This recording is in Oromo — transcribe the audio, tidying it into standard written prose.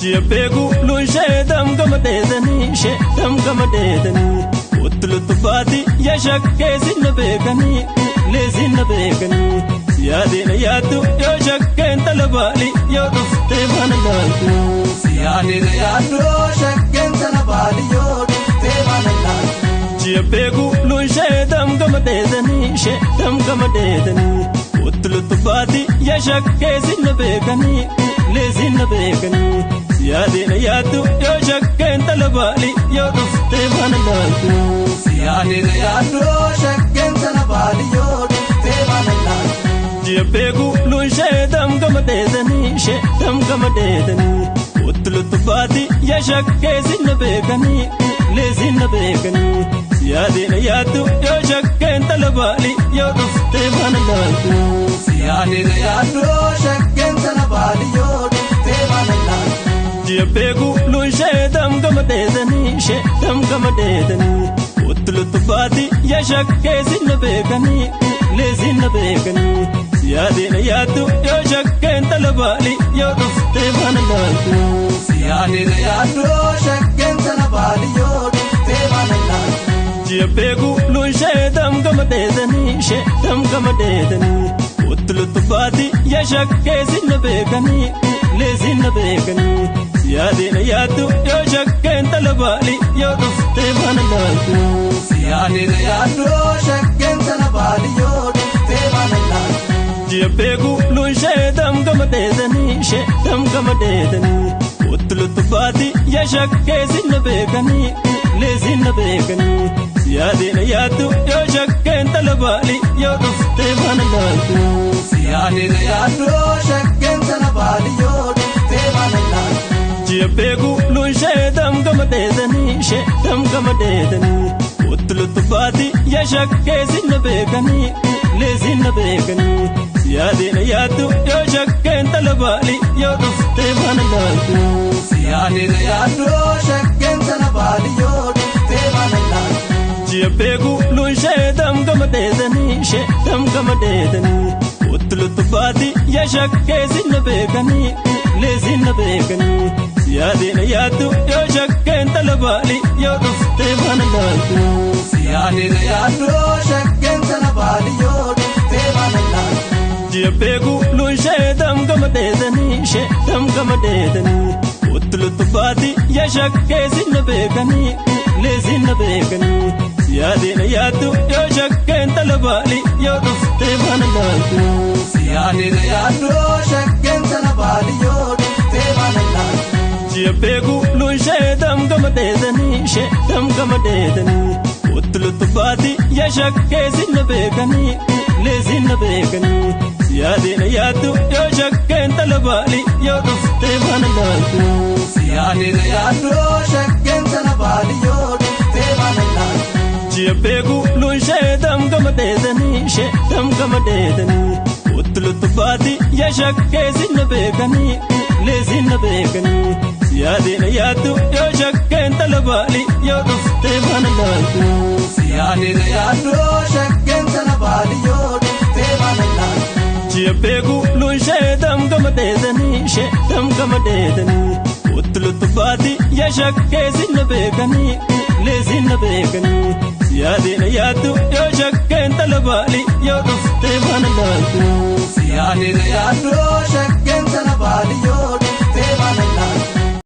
Jibbegu lunshe dam gamadeni she dam gamadeni utlut badi yashak kezin begani lezin begani yadina yadu yashak ken talabali yodufte manalatu yadina yadu yashak ken talabali yodufte manalatu Jibbegu lunshe dam gamadeni she dam gamadeni utlut badi yashak kezin begani lezin begani yadina yadu yashak ken talabali yodufte manalatu yadina yadu yashak ken talabali yodufte manalatu Jibbegu lunshe dam gamadeni she dam gamadeni utlut badi yashak kezin begani lezin begani yadina yadu yashak ken talabali yodufte manalatu yadina yadu yashak ken talabali yodufte manalatu Jibbegu lunshe dam gamadeni she dam gamadeni utlut badi yashak kezin begani lezin begani yadina yadu yashak ken talabali yodufte manalatu yadina yadu yashak ken talabali yodufte manalatu Jibbegu lunshe dam gamadeni she dam gamadeni utlut badi yashak kezin begani lezin begani yadina yadu yashak ken talabali yodufte manalatu yadina yadu yashak ken talabali yodufte manalatu Jibbegu lunshe dam gamadeni she dam gamadeni utlut badi yashak kezin begani lezin begani yadina yadu yashak ken talabali yodufte manalatu yadina yadu yashak ken talabali yodufte manalatu Jibbegu lunshe dam gamadeni she dam gamadeni utlut badi yashak kezin begani lezin begani yadina yadu yashak ken talabali yodufte manalatu yadina yadu yashak ken talabali yodufte manalatu Jibbegu lunshe dam gamadeni she dam gamadeni utlut badi yashak kezin begani lezin begani yadina yadu yashak ken talabali yodufte manalatu yadina yadu yashak ken talabali yodufte manalatu Jibbegu lunshe dam gamadeni she dam gamadeni utlut badi yashak kezin begani lezin begani yadina yadu yashak ken talabali yodufte manalatu yadina yadu yashak ken talabali yodufte manalatu Jibbegu lunshe dam gamadeni she dam gamadeni utlut badi yashak kezin begani lezin begani yadina yadu yashak ken talabali yodufte manalatu yadina yadu yashak ken talabali yodufte manalatu Jibbegu lunshe dam gamadeni she dam gamadeni utlut badi yashak kezin begani lezin begani yadina yadu yashak ken talabali yodufte manalatu yadina yadu yashak ken talabali yodufte manalatu Jibbegu lunshe dam gamadeni she dam gamadeni utlut badi yashak kezin begani lezin begani yadina yadu yashak ken talabali yodufte manalatu yadina yadu yashak ken talabali yodufte